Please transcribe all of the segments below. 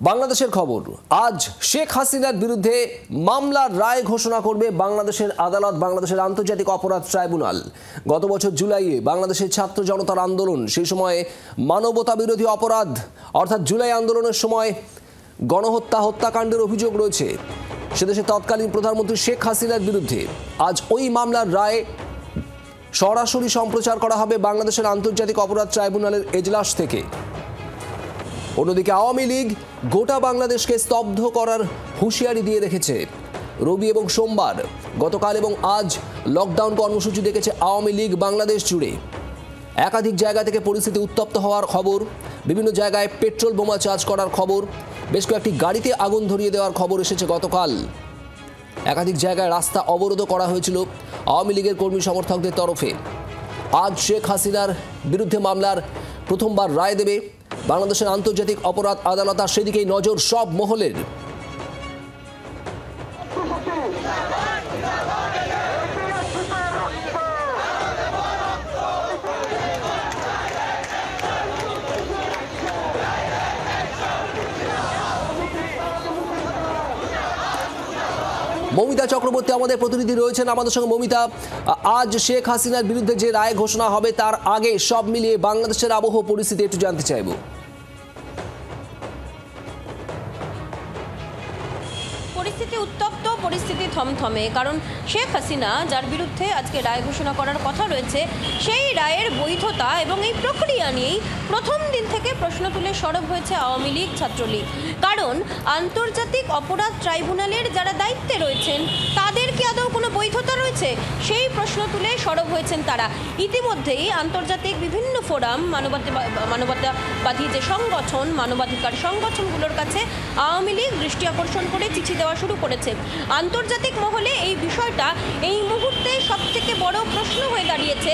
বাংলাদেশের খবর। আজ শেখ হাসিনার বিরুদ্ধে মামলার রায় ঘোষণা করবে বাংলাদেশের আদালত, বাংলাদেশের আন্তর্জাতিক অপরাধ ট্রাইব্যুনাল। গত বছর জুলাইয়ে বাংলাদেশের ছাত্র জনতার আন্দোলন, সেই সময় মানবতা বিরোধী অপরাধ অর্থাৎ জুলাই আন্দোলনের সময় গণহত্যা, হত্যাকাণ্ডের অভিযোগ রয়েছে সেদেশে তৎকালীন প্রধানমন্ত্রী শেখ হাসিনার বিরুদ্ধে। আজ ওই মামলার রায় সরাসরি সম্প্রচার করা হবে বাংলাদেশের আন্তর্জাতিক অপরাধ ট্রাইব্যুনালের এজলাস থেকে। অন্যদিকে আওয়ামী লীগ গোটা বাংলাদেশকে স্তব্ধ করার হুঁশিয়ারি দিয়ে রেখেছে। রবি এবং সোমবার, গতকাল এবং আজ লকডাউন কর্মসূচি ডেকেছে আওয়ামী লীগ বাংলাদেশ জুড়ে। একাধিক জায়গা থেকে পরিস্থিতি উত্তপ্ত হওয়ার খবর, বিভিন্ন জায়গায় পেট্রোল বোমা চার্জ করার খবর, বেশ কয়েকটি গাড়িতে আগুন ধরিয়ে দেওয়ার খবর এসেছে গতকাল। একাধিক জায়গায় রাস্তা অবরোধ করা হয়েছিল আওয়ামী লীগের কর্মী সমর্থকদের তরফে। আজ শেখ হাসিনার বিরুদ্ধে মামলার প্রথমবার রায় দেবে বাংলাদেশের আন্তর্জাতিক অপরাধ আদালত, আর সেদিকেই নজর সব মহলের। মমিতা চক্রবর্তী আমাদের প্রতিনিধি রয়েছেন আমাদের সঙ্গে। মমিতা, আজ শেখ হাসিনার বিরুদ্ধে যে রায় ঘোষণা হবে তার আগে সব মিলিয়ে বাংলাদেশের আবহ পরিস্থিতি একটু জানতে চাইব। পরিস্থিতি উত্তপ্ত, পরিস্থিতি থমথমে, কারণ শেখ হাসিনা যার বিরুদ্ধে আজকে রায় ঘোষণা করার কথা রয়েছে সেই রায়ের বৈধতা এবং এই প্রক্রিয়া নিয়েই প্রথম দিন থেকে প্রশ্ন তুলে সরব হয়েছে আওয়ামী লীগ, ছাত্রলীগ। কারণ আন্তর্জাতিক অপরাধ ট্রাইব্যুনালের যারা দায়িত্বে রয়েছেন তাদের কি আদৌ কোনো বৈধতা রয়েছে, সেই প্রশ্ন তুলে সরব হয়েছেন তারা। ইতিমধ্যেই আন্তর্জাতিক বিভিন্ন ফোরাম, মানবতাবাদী যে সংগঠন, মানবাধিকার সংগঠনগুলোর কাছে আওয়ামী লীগ দৃষ্টি আকর্ষণ করে চিঠি দেওয়া শুরু করেছে। আন্তর্জাতিক মহলে এই বিষয়টা এই মুহূর্তে সবথেকে বড় প্রশ্ন হয়ে দাঁড়িয়েছে।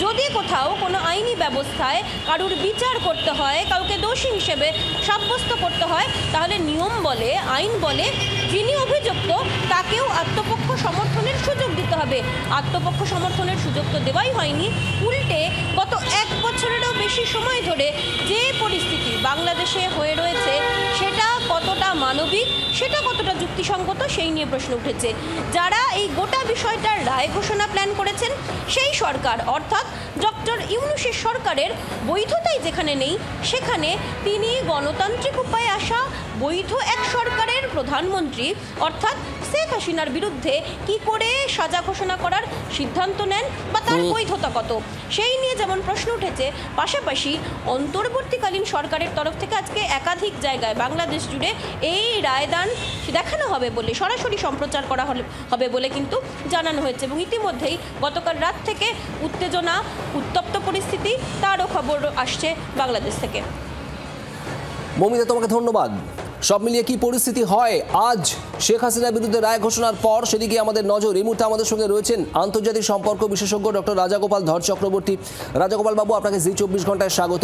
যদি কোথাও কোনো আইনি ব্যবস্থায় কারুর বিচার করতে হয়, কাউকে দোষী হিসেবে সাব্যস্ত করতে হয়, তাহলে নিয়ম বলে, আইন বলে, যিনি অভিযুক্ত তাকেও আত্মপক্ষ সমর্থনের সুযোগ দিতে হবে। আত্মপক্ষ সমর্থনের সুযোগ তো দেওয়াই হয়নি, উল্টে গত 1 বছরেরও বেশি সময় ধরে যে পরিস্থিতি বাংলাদেশে হয়ে রয়েছে সেটা কতটা মানবিক, সেটা কতটা যুক্তিসঙ্গত, সেই নিয়ে প্রশ্ন উঠেছে। যারা এই গোটা বিষয়টার রায় ঘোষণা প্ল্যান করেছেন সেই সরকার, অর্থাৎ ডক্টর ইউনূসের সরকারের বৈধতাই যেখানে নেই, সেখানে তিনি গণতান্ত্রিক উপায়ে আসা বৈধ এক সরকারের প্রধানমন্ত্রী অর্থাৎ শেখ হাসিনার বিরুদ্ধে কি করে সাজা ঘোষণা করার সিদ্ধান্ত নেন বা তার বৈধতা কত, সেই নিয়ে যেমন প্রশ্ন উঠেছে, পাশাপাশি অন্তর্বর্তীকালীন সরকারের তরফ থেকে আজকে একাধিক জায়গায় বাংলাদেশ জুড়ে এই রায়দান দেখানো হবে বলে, সরাসরি সম্প্রচার করা হবে বলে কিন্তু জানানো হয়েছে। এবং ইতিমধ্যেই গতকাল রাত থেকে উত্তেজনা, উত্তপ্ত পরিস্থিতি, তারও খবর আসছে বাংলাদেশ থেকে। মমিতা, তোমাকে ধন্যবাদ। সব মিলিয়ে কি পরিস্থিতি হয় আজ শেখ হাসিনার বিরুদ্ধে রায় ঘোষণার পর, সেদিকে আমাদের নজর। এই মুহূর্তে আমাদের সঙ্গে রয়েছেন আন্তর্জাতিক সম্পর্ক বিশেষজ্ঞ ডক্টর রাজাগোপাল ধর চক্রবর্তী। রাজাগোপাল বাবু, আপনাকে জি 24 ঘন্টায় স্বাগত।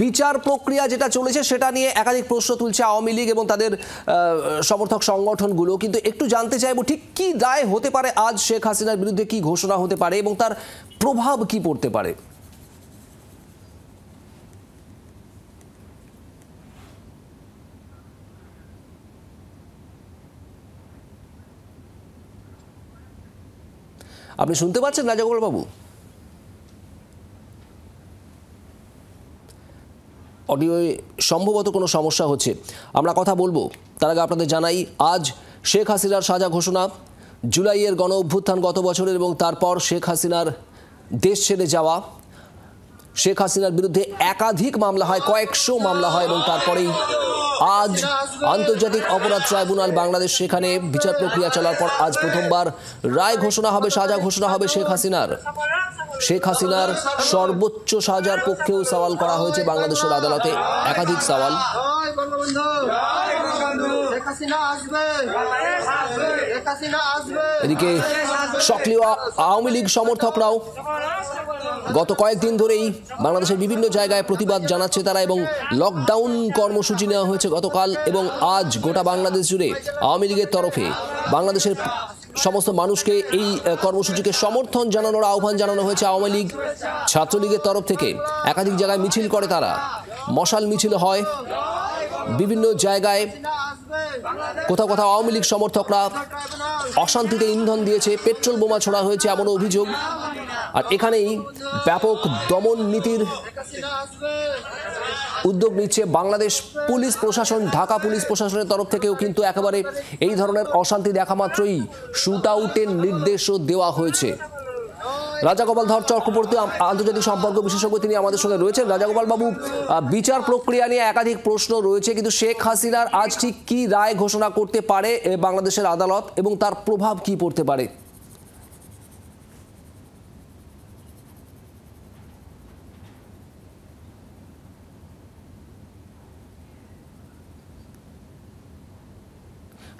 বিচার প্রক্রিয়া যেটা চলেছে সেটা নিয়ে একাধিক প্রশ্ন তুলছে আওয়ামী লীগ এবং তাদের সমর্থক সংগঠনগুলো, কিন্তু একটু জানতে চাইবো ঠিক কি রায় হতে পারে আজ শেখ হাসিনার বিরুদ্ধে, কি ঘোষণা হতে পারে এবং তার প্রভাব কি পড়তে পারে। আপনি শুনতে পাচ্ছেন রাজাগোপাল বাবু? অডিওয়ে সম্ভবত কোনো সমস্যা হচ্ছে, আমরা কথা বলবো। তার আগে আপনাদের জানাই, আজ শেখ হাসিনার সাজা ঘোষণা। জুলাইয়ের গণ অভ্যুত্থান গত বছরের এবং তারপর শেখ হাসিনার দেশ ছেড়ে যাওয়া, শেখ হাসিনার বিরুদ্ধে একাধিক মামলা হয়, কয়েকশো মামলা হয় এবং তারপরেই আজ আন্তর্জাতিক অপরাধ ট্রাইব্যুনাল বাংলাদেশ, সেখানে বিচার প্রক্রিয়া চলার পর আজ প্রথমবার রায় ঘোষণা হবে, সাজা ঘোষণা হবে শেখ হাসিনার। শেখ হাসিনার সর্বোচ্চ সাজার পক্ষেও সওয়াল করা হয়েছে বাংলাদেশের আদালতে, একাধিক সওয়াল। এদিকে সক্রিয় আওয়ামী লীগ সমর্থকরাও গত কয়েকদিন ধরেই বাংলাদেশের বিভিন্ন জায়গায় প্রতিবাদ জানাচ্ছে তারা, এবং লকডাউন কর্মসূচি নেওয়া হয়েছে গতকাল এবং আজ গোটা বাংলাদেশ জুড়ে আওয়ামী লীগের তরফে বাংলাদেশের সমস্ত মানুষকে এই কর্মসূচিকে সমর্থন জানানোর আহ্বান জানানো হয়েছে আওয়ামী লীগ, ছাত্রলীগের তরফ থেকে। একাধিক জায়গায় মিছিল করে তারা, মশাল মিছিল হয় বিভিন্ন জায়গায় কোথাও কোথাও আওয়ামী লীগ সমর্থকরা অশান্তিতে ইন্ধন দিয়েছে, পেট্রোল বোমা ছোড়া হয়েছে এমনও অভিযোগ। আর এখানেই ব্যাপক দমন নীতির উদ্যোগ নিচ্ছে বাংলাদেশ পুলিশ প্রশাসন। ঢাকা পুলিশ প্রশাসনের তরফ থেকেও কিন্তু একেবারে এই ধরনের অশান্তি দেখা মাত্রই শুট আউটের নির্দেশও দেওয়া হয়েছে। রাজাগোপাল ধর চক্রবর্তী আন্তর্জাতিক সম্পর্ক বিশেষজ্ঞ, তিনি আমাদের সঙ্গে রয়েছেন। রাজাগোপাল বাবু, বিচার প্রক্রিয়া নিয়ে একাধিক প্রশ্ন রয়েছে, কিন্তু শেখ হাসিনার আজ ঠিক কি রায় ঘোষণা করতে পারে বাংলাদেশের আদালত এবং তার প্রভাব কি পড়তে পারে?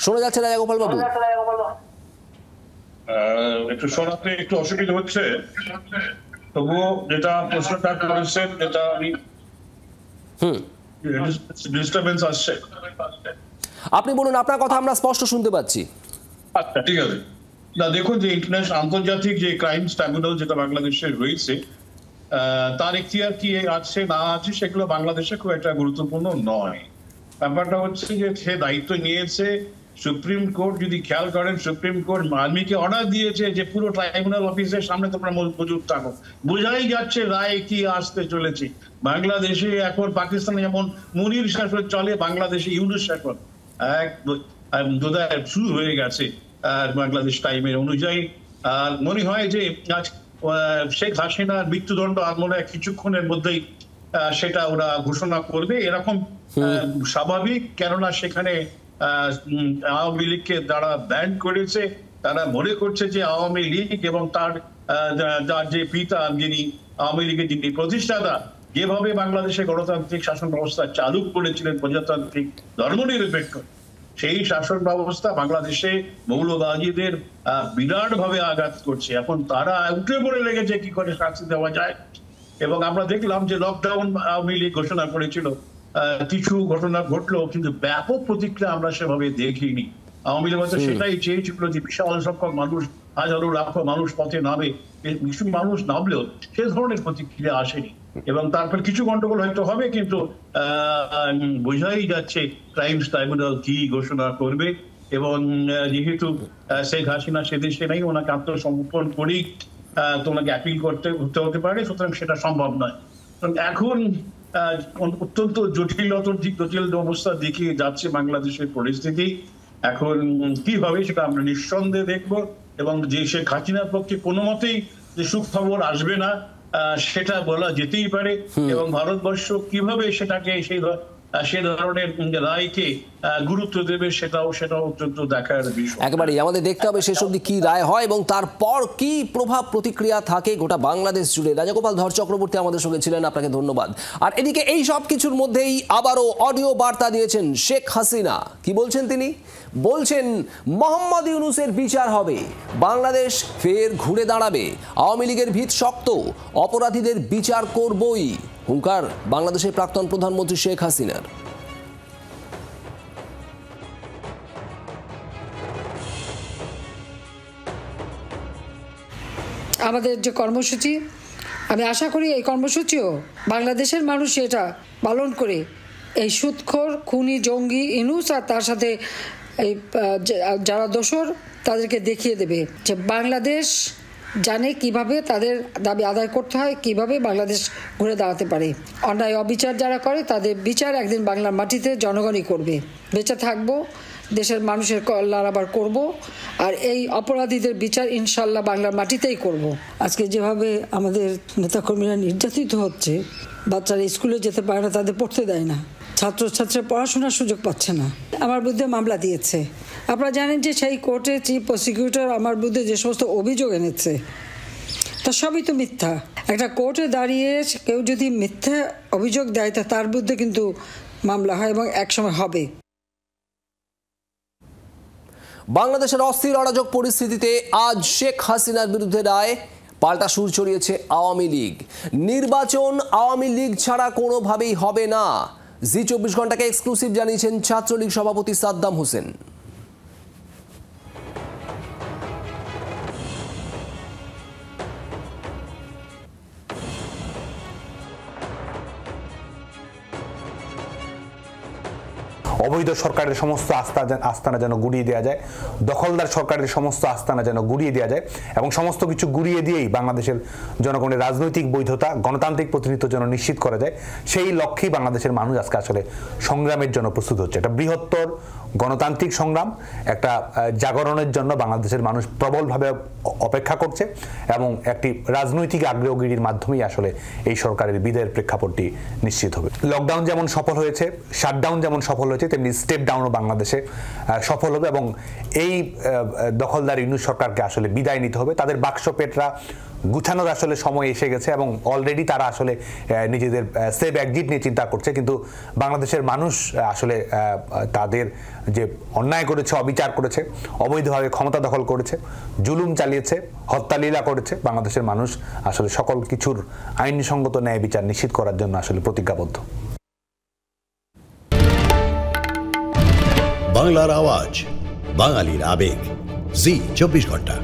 শোনা যাচ্ছে রাজাগোপাল বাবু? একটু শোনাতে একটু অসুবিধা হচ্ছে, তবুও যেটা প্রশ্নটা করেছেন যেটা আমি ডিস্টারবেন্স আসছে, আপনি বলুন, আপনার কথা আমরা স্পষ্ট শুনতে পাচ্ছি। আচ্ছা ঠিক আছে। না দেখুন, যে ইন্টারন্যাশনাল আন্তর্জাতিক যে ক্রাইমস ট্রাইব্যুনাল যেটা বাংলাদেশে রয়েছে, তার এখতিয়ার কি আছে না আছে সেগুলো বাংলাদেশে খুব একটা গুরুত্বপূর্ণ নয়। ব্যাপারটা হচ্ছে যে সে দায়িত্ব নিয়েছে, সুপ্রিম কোর্ট যদি খেয়াল করেন, সুপ্রিম কোর্ট আর্মিকে অর্ডার দিয়েছে যে পুরো ট্রাইব্যুনাল অফিসের সামনে তোমরা মজুদ থাকো। বোঝাই যাচ্ছে রায় কি আসতে চলেছে। বাংলাদেশে এখন পাকিস্তানে যেমন মুনির শাসন চলে, বাংলাদেশে ইউনুস শাসন শুরু হয়ে গেছে বাংলাদেশ টাইমের অনুযায়ী। আর মনে হয় যে আজ শেখ হাসিনার মৃত্যুদণ্ড আর মনে হয় কিছুক্ষণের মধ্যেই সেটা ওরা ঘোষণা করবে, এরকম স্বাভাবিক। কেননা সেখানে আওয়ামী লীগকে যারা ব্যান করেছে তারা মনে করছে যে আওয়ামী লীগ এবং তার যে পিতা, যিনি আওয়ামী লীগের যিনি প্রতিষ্ঠাতা, যেভাবে বাংলাদেশে গণতান্ত্রিক শাসন ব্যবস্থা চালু করেছিলেন প্রজাতান্ত্রিক ধর্মনিরপেক্ষ, সেই শাসন ব্যবস্থা বাংলাদেশে মৌলবাদীদের বিরাট ভাবে আঘাত করছে। এখন তারা উঠে পড়ে লেগেছে কি করে শাস্তি দেওয়া যায়। এবং আমরা দেখলাম যে লকডাউন আওয়ামী লীগ ঘোষণা করেছিল, কিছু ঘটনা ঘটলো, কিন্তু ব্যাপক প্রতিক্রিয়া আমরা সেভাবে দেখিনি। আওয়ামী লীগ হয়তো সেটাই চেয়েছিল যে বিশাল সংখ্যক মানুষ, হাজারো লাখো মানুষ পথে নামে, কিছু মানুষ নামলেও সে ধরনের প্রতিক্রিয়া আসেনি। এবং তারপর কিছু গন্ডগোল হয়তো হবে, কিন্তু বোঝাই যাচ্ছে ক্রাইমস ট্রাইব্যুনাল কি ঘোষণা করবে। এবং যেহেতু শেখ হাসিনা সে দেশে নেই, ওনাকে আত্মসমর্পণ করেই তোমাকে অ্যাপিল করতে হতে পারে, সুতরাং সেটা সম্ভব নয়। এখন অত্যন্ত জটিল অবস্থা দিকে যাচ্ছে বাংলাদেশের পরিস্থিতি। এখন কি হবে সেটা আমরা নিঃসন্দেহে দেখবো। এবং যে শেখ হাসিনার পক্ষে কোনো মতেই যে সুখবর আসবে না সেটা বলা যেতেই পারে। এবং ভারতবর্ষ কিভাবে সেটাকে সে ধরনের রায়কে গুরুত্ব দেবে সেটাও অত্যন্ত দেখার বিষয়। একেবারেই আমাদের দেখতে হবে শেষ অবধি কি রায় হয় এবং তারপর কি প্রভাব প্রতিক্রিয়া থাকে গোটা বাংলাদেশ জুড়ে। রাজাগোপাল ধর চক্রবর্তী আমাদের সঙ্গে ছিলেন, আপনাকে ধন্যবাদ। আর এদিকে এই সব কিছুর মধ্যেই আবারও অডিও বার্তা দিয়েছেন শেখ হাসিনা। কি বলছেন তিনি? বলছেন মোহাম্মদ ইউনূসের বিচার হবে, বাংলাদেশ ফের ঘুরে দাঁড়াবে, আওয়ামী লীগের ভিত শক্ত, অপরাধীদের বিচার করবই। হুঙ্কার বাংলাদেশের প্রাক্তন প্রধানমন্ত্রী শেখ হাসিনার। আমাদের যে কর্মসূচি, আমি আশা করি এই কর্মসূচিও বাংলাদেশের মানুষ এটা পালন করে এই সুদখোর খুনি জঙ্গি ইউনূস আর তার সাথে এই যারা দোসর তাদেরকে দেখিয়ে দেবে যে বাংলাদেশ জানে কিভাবে তাদের দাবি আদায় করতে হয়, কিভাবে বাংলাদেশ ঘুরে দাঁড়াতে পারে। অন্যায় অবিচার যারা করে তাদের বিচার একদিন বাংলার মাটিতে জনগণই করবে। বেঁচে থাকবো, দেশের মানুষের কল্যাণ আবার করব, আর এই অপরাধীদের বিচার ইনশাল্লাহ বাংলার মাটিতেই করব। আজকে যেভাবে আমাদের নেতাকর্মীরা নির্যাতিত হচ্ছে, বাচ্চারা স্কুলে যেতে পারে না, তাদের পড়তে দেয় না, ছাত্রছাত্রীরা পড়াশোনার সুযোগ পাচ্ছে না, আমার বিরুদ্ধে মামলা দিয়েছে। আপনারা জানেন যে সেই কোর্টে চিফ প্রসিকিউটর আমার বিরুদ্ধে যে সমস্ত অভিযোগ এনেছে তা সবই তো মিথ্যা। একটা কোর্টে দাঁড়িয়ে কেউ যদি মিথ্যা অভিযোগ দেয় তা তার বিরুদ্ধে কিন্তু মামলা হয় এবং একসময় হবে। বাংলাদেশের অস্থির অরাজক পরিস্থিতিতে আজ শেখ হাসিনার বিরুদ্ধে রায়, পাল্টা সুর চড়িয়েছে আওয়ামী লীগ। নির্বাচন আওয়ামী লীগ ছাড়া কোনোভাবেই হবে না, জি 24 ঘন্টাকে এক্সক্লুসিভ জানিয়েছেন ছাত্রলীগ সভাপতি সাদ্দাম হোসেন। অবৈধ সরকারের সমস্ত আস্তানা যেন গুড়িয়ে দেওয়া যায়, দখলদার সরকারের সমস্ত আস্তানা যেন গুড়িয়ে দেওয়া যায় এবং সমস্ত কিছু গুড়িয়ে দিয়েই বাংলাদেশের জনগণের রাজনৈতিক বৈধতা, গণতান্ত্রিক প্রতিনিধিত্ব যেন নিশ্চিত করা যায়, সেই লক্ষ্যেই বাংলাদেশের মানুষ আজকে আসলে সংগ্রামের জন্য প্রস্তুত হচ্ছে। একটা বৃহত্তর গণতান্ত্রিক সংগ্রাম, একটা জাগরণের জন্য বাংলাদেশের মানুষ প্রবলভাবে অপেক্ষা করছে এবং একটি রাজনৈতিক আগ্নেয়গিরির মাধ্যমেই আসলে এই সরকারের বিদায়ের প্রেক্ষাপটটি নিশ্চিত হবে। লকডাউন যেমন সফল হয়েছে, শাটডাউন যেমন সফল হয়েছে, তেমনি স্টেপ ডাউনও বাংলাদেশে সফল হবে এবং এই দখলদার ইউনূস সরকারকে আসলে বিদায় নিতে হবে। তাদের বাক্স পেটরা গুছানোর আসলে সময় এসে গেছে এবং অলরেডি তারা আসলে নিজেদের সেভ এক্সিট নিয়ে চিন্তা করছে, কিন্তু বাংলাদেশের মানুষ আসলে তাদের যে অন্যায় করেছে, অবিচার করেছে, অবৈধভাবে ক্ষমতা দখল করেছে, জুলুম চালিয়েছে, হত্যালীলা করেছে, বাংলাদেশের মানুষ আসলে সকল কিছুর আইনসঙ্গত ন্যায় বিচার নিশ্চিত করার জন্য আসলে প্রতিজ্ঞাবদ্ধ। বাংলার আওয়াজ, বাঙালির আবেগ, জি 24 ঘন্টা।